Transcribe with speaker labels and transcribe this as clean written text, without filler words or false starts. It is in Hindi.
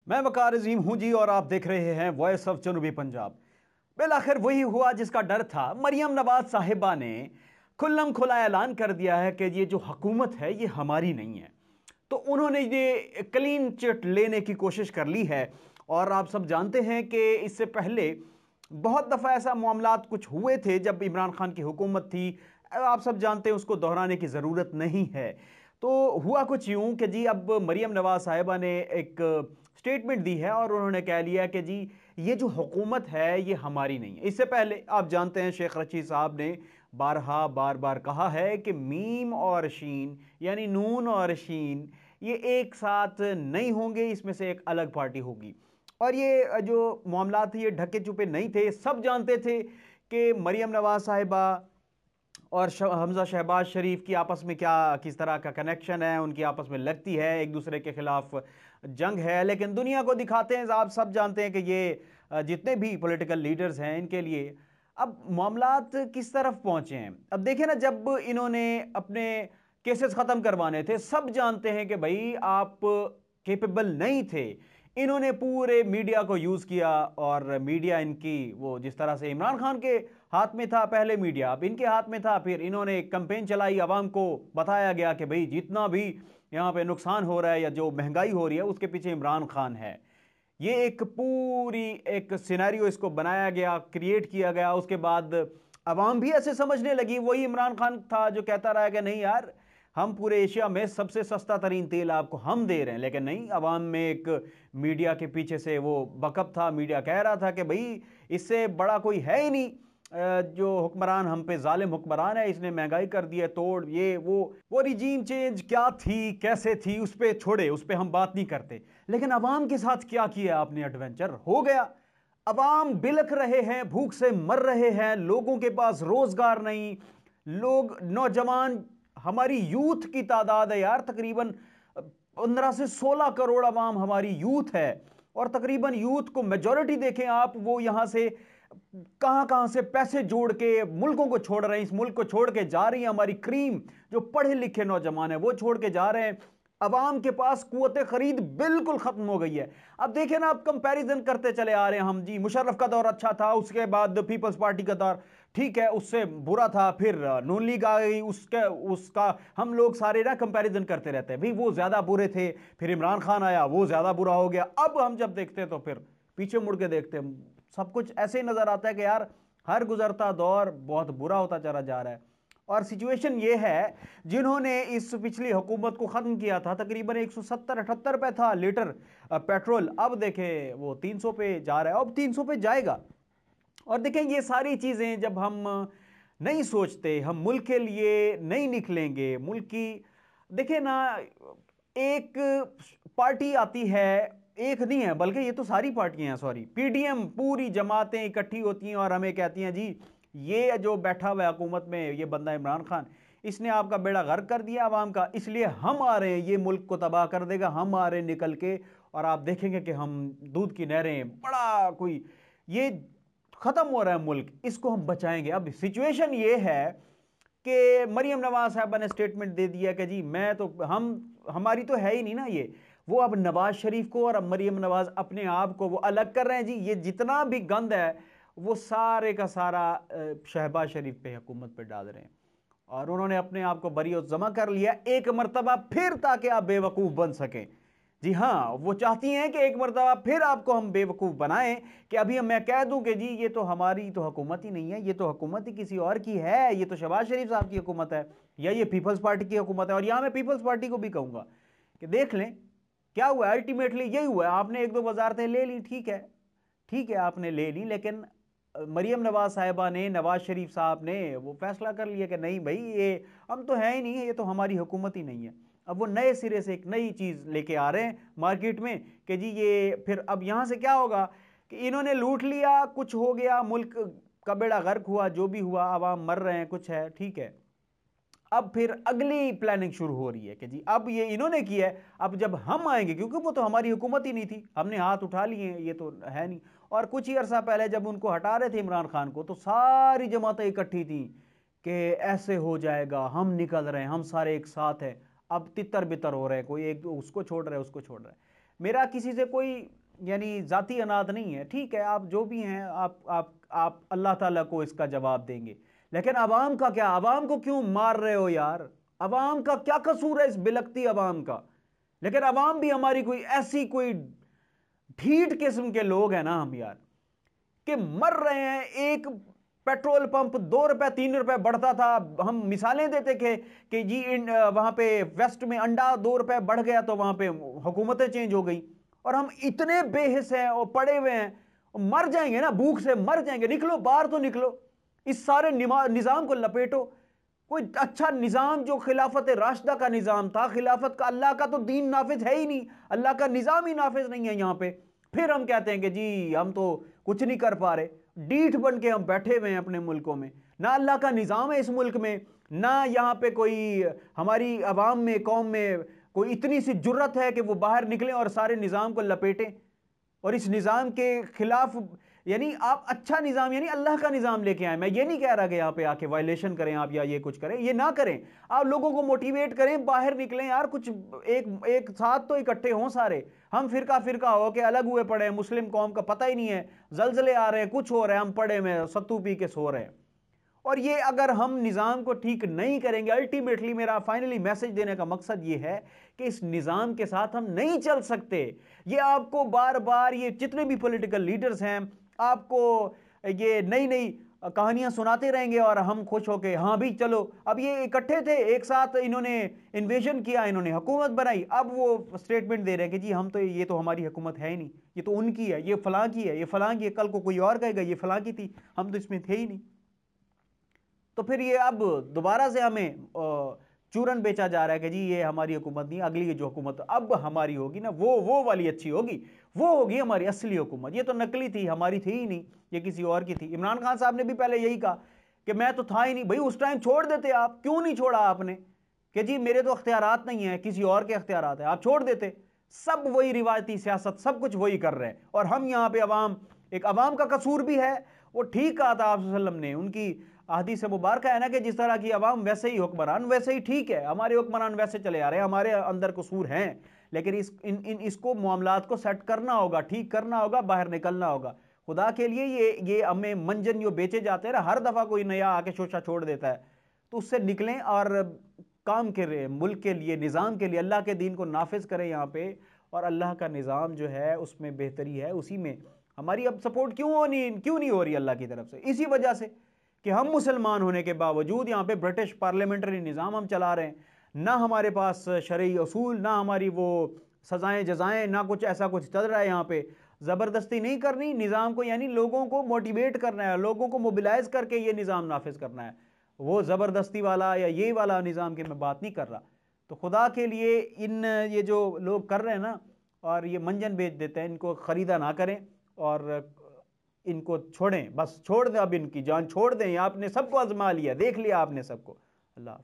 Speaker 1: मैं वकार अजीम हूं जी और आप देख रहे हैं वॉइस ऑफ जनूबी पंजाब। बिल आखिर वही हुआ जिसका डर था। मरियम नवाज साहिबा ने खुल्लम खुला ऐलान कर दिया है कि ये जो हुकूमत है ये हमारी नहीं है। तो उन्होंने ये क्लीन चिट लेने की कोशिश कर ली है। और आप सब जानते हैं कि इससे पहले बहुत दफ़ा ऐसा मामलात कुछ हुए थे जब इमरान खान की हुकूमत थी। आप सब जानते हैं, उसको दोहराने की ज़रूरत नहीं है। तो हुआ कुछ यूं कि जी अब मरियम नवाज साहिबा ने एक स्टेटमेंट दी है और उन्होंने कह लिया कि जी ये जो हुकूमत है ये हमारी नहीं है। इससे पहले आप जानते हैं शेख रशीद साहब ने बार बार कहा है कि मीम और शीन यानी नून और शीन ये एक साथ नहीं होंगे, इसमें से एक अलग पार्टी होगी। और ये जो मामला थे ये ढके छुपे नहीं थे, सब जानते थे कि मरियम नवाज साहिबा और हमजा शहबाज शरीफ की आपस में क्या किस तरह का कनेक्शन है, उनकी आपस में लगती है, एक दूसरे के खिलाफ जंग है। लेकिन दुनिया को दिखाते हैं, आप सब जानते हैं कि ये जितने भी पॉलिटिकल लीडर्स हैं इनके लिए अब मामलात किस तरफ पहुंचे हैं। अब देखें ना, जब इन्होंने अपने केसेस ख़त्म करवाने थे, सब जानते हैं कि भाई आप केपेबल नहीं थे। इन्होंने पूरे मीडिया को यूज़ किया और मीडिया इनकी वो जिस तरह से इमरान खान के हाथ में था पहले मीडिया, अब इनके हाथ में था। फिर इन्होंने एक कैंपेन चलाई, आवाम को बताया गया कि भाई जितना भी यहाँ पे नुकसान हो रहा है या जो महंगाई हो रही है उसके पीछे इमरान खान है। ये एक पूरी एक सिनेरियो इसको बनाया गया, क्रिएट किया गया। उसके बाद आवाम भी ऐसे समझने लगी, वही इमरान खान था जो कहता रहा कि नहीं यार, हम पूरे एशिया में सबसे सस्ता तरीन तेल आपको हम दे रहे हैं। लेकिन नहीं, अवाम में एक मीडिया के पीछे से वो बकअप था। मीडिया कह रहा था कि भाई इससे बड़ा कोई है ही नहीं, जो हुक्मरान हम पे जालिम हुक्मरान है, इसने महंगाई कर दी है तोड़, ये वो रिजीम चेंज क्या थी कैसे थी उस पर छोड़े, उस पर हम बात नहीं करते। लेकिन अवाम के साथ क्या किया आपने, एडवेंचर हो गया। अवाम बिलख रहे हैं, भूख से मर रहे हैं, लोगों के पास रोजगार नहीं, लोग नौजवान, हमारी यूथ की तादाद है यार तकरीबन 15 से 16 करोड़ अवाम हमारी यूथ है। और तकरीबन यूथ को मेजॉरिटी देखें आप, वो यहां से कहां कहां से पैसे जोड़ के मुल्कों को छोड़ रहे हैं, इस मुल्क को छोड़ के जा रही है। हमारी क्रीम जो पढ़े लिखे नौजवान है वो छोड़ के जा रहे हैं। अवाम के पास कुव्वत खरीद बिल्कुल खत्म हो गई है। अब देखें ना, आप कंपैरिजन करते चले आ रहे हैं हम, जी मुशर्रफ का दौर अच्छा था, उसके बाद पीपल्स पार्टी का दौर ठीक है, उससे बुरा था, फिर नून लीग आ गई, उसके उसका हम लोग सारे ना कंपैरिजन करते रहते हैं, भाई वो ज्यादा बुरे थे, फिर इमरान खान आया वो ज्यादा बुरा हो गया। अब हम जब देखते हैं तो फिर पीछे मुड़ के देखते हैं, सब कुछ ऐसे ही नजर आता है कि यार हर गुजरता दौर बहुत बुरा होता चला जा रहा है। और सिचुएशन ये है, जिन्होंने इस पिछली हुकूमत को ख़त्म किया था तकरीबन 170-78 पे था लीटर पेट्रोल, अब देखें वो 300 पे जा रहा है, अब 300 पे जाएगा। और देखें ये सारी चीज़ें जब हम नहीं सोचते, हम मुल्क के लिए नहीं निकलेंगे, मुल्क की देखें ना, एक पार्टी आती है, एक नहीं है बल्कि ये तो सारी पार्टियां हैं, सॉरी पीडीएम, पूरी जमातें इकट्ठी होती हैं और हमें कहती हैं जी ये जो बैठा हुआ है हुकूमत में ये बंदा इमरान खान, इसने आपका बेड़ा गर्क कर दिया आवाम का, इसलिए हम आ रहे हैं, ये मुल्क को तबाह कर देगा, हम आ रहे हैं निकल के। और आप देखेंगे कि हम दूध की नहरें, बड़ा कोई ये खत्म हो रहा है मुल्क, इसको हम बचाएंगे। अब सिचुएशन ये है कि मरियम नवाज साहबा ने स्टेटमेंट दे दिया कि जी मैं तो हम हमारी तो है ही नहीं ना ये, वो अब नवाज शरीफ को और अब मरियम नवाज अपने आप को वो अलग कर रहे हैं। जी ये जितना भी गंद है वो सारे का सारा शहबाज शरीफ पे, हुकूमत पे डाल रहे हैं। और उन्होंने अपने आप को बरी जमा कर लिया एक मरतबा फिर, ताकि आप बेवकूफ़ बन सकें। जी हाँ, वो चाहती हैं कि एक मरतबा फिर आपको हम बेवकूफ़ बनाएं कि अभी मैं कह दूं कि जी ये तो हमारी तो हुकूमत ही नहीं है, ये तो हुकूमत ही किसी और की है, ये तो शहबाज शरीफ साहब की हुकूमत है या ये पीपल्स पार्टी की हुकूमत है। और यहां मैं पीपल्स पार्टी को भी कहूंगा कि देख लें क्या हुआ, अल्टीमेटली यही हुआ। आपने एक दो वजारतें ले ली, ठीक है, ठीक है आपने ले ली, लेकिन मरियम नवाज साहिबा ने, नवाज शरीफ साहब ने वो फैसला कर लिया कि नहीं भाई ये हम तो है ही नहीं है, ये तो हमारी हुकूमत ही नहीं है। अब वो नए सिरे से एक नई चीज़ लेके आ रहे हैं मार्केट में कि जी ये फिर अब यहाँ से क्या होगा कि इन्होंने लूट लिया, कुछ हो गया, मुल्क का बेड़ा गर्क हुआ, जो भी हुआ, आवाम मर रहे हैं, कुछ है, ठीक है। अब फिर अगली प्लानिंग शुरू हो रही है कि जी अब ये इन्होंने किया है, अब जब हम आएंगे, क्योंकि वो तो हमारी हुकूमत ही नहीं थी, हमने हाथ उठा लिए हैं, ये तो है नहीं। और कुछ ही अरसा पहले जब उनको हटा रहे थे इमरान खान को, तो सारी जमातें इकट्ठी थी कि ऐसे हो जाएगा, हम निकल रहे हैं, हम सारे एक साथ हैं। अब तितर बितर हो रहे हैं, कोई एक उसको छोड़ रहा है, उसको छोड़ रहा है। मेरा किसी से कोई यानी ज़ाती अनाद नहीं है, ठीक है, आप जो भी हैं आप अल्लाह ताला को इसका जवाब देंगे। लेकिन अवाम का क्या? अवाम को क्यों मार रहे हो यार? अवाम का क्या कसूर है इस बिलकती अवाम का? लेकिन अवाम भी हमारी कोई ऐसी कोई ढीठ किस्म के लोग हैं ना हम यार, कि मर रहे हैं। एक पेट्रोल पंप 2 रुपए 3 रुपए बढ़ता था, हम मिसालें देते थे कि जी वहां पे वेस्ट में अंडा 2 रुपए बढ़ गया तो वहां पे हुकूमतें चेंज हो गई, और हम इतने बेहिस हैं और पड़े हुए हैं, मर जाएंगे ना, भूख से मर जाएंगे। निकलो बाहर तो निकलो, इस सारे निजाम को लपेटो। कोई अच्छा निजाम जो खिलाफत राशिदा का निजाम था, खिलाफत का, अल्लाह का तो दीन नाफिज है ही नहीं, अल्लाह का निजाम ही नाफिज नहीं है यहां पे। फिर हम कहते हैं कि जी हम तो कुछ नहीं कर पा रहे। डीठ बन के हम बैठे हुए हैं अपने मुल्कों में, ना अल्लाह का निजाम है इस मुल्क में, ना यहाँ पे कोई हमारी अवाम में, कौम में कोई इतनी सी जुर्रत है कि वो बाहर निकलें और सारे निजाम को लपेटें और इस निजाम के खिलाफ, यानी आप अच्छा निजाम यानी अल्लाह का निजाम लेके आए। मैं ये नहीं कह रहा कि यहाँ पे आके वायलेशन करें आप या ये कुछ करें, ये ना करें। आप लोगों को मोटिवेट करें, बाहर निकलें यार, कुछ एक साथ तो इकट्ठे हों सारे। हम फिरका फिरका हो के अलग हुए पड़े हैं, मुस्लिम कौम का पता ही नहीं है, जलजले आ रहे हैं, कुछ हो रहा है, हम पड़े में सत्तू पी के सो रहे हैं। और ये अगर हम निज़ाम को ठीक नहीं करेंगे, अल्टीमेटली मेरा फाइनली मैसेज देने का मकसद ये है कि इस निज़ाम के साथ हम नहीं चल सकते। ये आपको बार बार ये जितने भी पॉलिटिकल लीडर्स हैं आपको ये नई नई कहानियां सुनाते रहेंगे और हम खुश होके हाँ भी चलो। अब ये इकट्ठे थे, एक साथ इन्होंने इन्वेजन किया, इन्होंने हुकूमत बनाई, अब वो स्टेटमेंट दे रहे हैं कि जी हम तो ये तो हमारी हुकूमत है ही नहीं, ये तो उनकी है, ये फलां की है, ये फलां की है, कल को कोई और कहेगा ये फलां की थी, हम तो इसमें थे ही नहीं। तो फिर ये अब दोबारा से हमें चूरन बेचा जा रहा है कि जी ये हमारी हुकूमत नहीं, अगली जो हुकूमत अब हमारी होगी ना वो वाली अच्छी होगी, वो होगी हमारी असली हुकूमत, ये तो नकली थी, हमारी थी ही नहीं, ये किसी और की थी। इमरान खान साहब ने भी पहले यही कहा कि मैं तो था ही नहीं। भाई उस टाइम छोड़ देते आप, क्यों नहीं छोड़ा आपने कि जी मेरे तो अख्तियारात नहीं है, किसी और के अख्तियारात है, आप छोड़ देते। सब वही रिवायती सियासत, सब कुछ वही कर रहे हैं। और हम यहाँ पे अवाम, एक अवाम का कसूर भी है, वो ठीक कहा था आप सल्लल्लाहु अलैहि वसल्लम ने, उनकी हदीस मुबारक है ना कि जिस तरह की अवाम वैसे ही हुक्मरान, वैसे ही ठीक है, हमारे हुक्मरान वैसे चले आ रहे हैं, हमारे अंदर कसूर हैं, लेकिन इसको मामलात को सेट करना होगा, ठीक करना होगा, बाहर निकलना होगा। खुदा के लिए ये हमें मंजन जो बेचे जाते हैं ना, हर दफ़ा कोई नया आके शोशा छोड़ देता है, तो उससे निकलें और काम करें मुल्क के लिए, निज़ाम के लिए, अल्लाह के दीन को नाफिज करें यहाँ पे। और अल्लाह का निज़ाम जो है उसमें बेहतरी है, उसी में हमारी अब सपोर्ट क्यों नहीं हो रही अल्लाह की तरफ से? इसी वजह से कि हम मुसलमान होने के बावजूद यहाँ पे ब्रिटिश पार्लियामेंट्री निज़ाम हम चला रहे हैं, ना हमारे पास शरई असूल, ना हमारी वो सज़ाएं जजाएं, ना कुछ ऐसा कुछ चल रहा है यहाँ पे। ज़बरदस्ती नहीं करनी निज़ाम को, यानी लोगों को मोटिवेट करना है, लोगों को मोबिलाइज करके ये निज़ाम नाफिज करना है। वो ज़बरदस्ती वाला या ये वाला निज़ाम की मैं बात नहीं कर रहा। तो खुदा के लिए ये जो लोग कर रहे हैं ना और ये मंजन बेच देते हैं, इनको ख़रीदा ना करें और इनको छोड़ें, बस छोड़ दें, अब इनकी जान छोड़ दें। आपने सबको आजमा लिया, देख लिया आपने सबको। अल्लाह।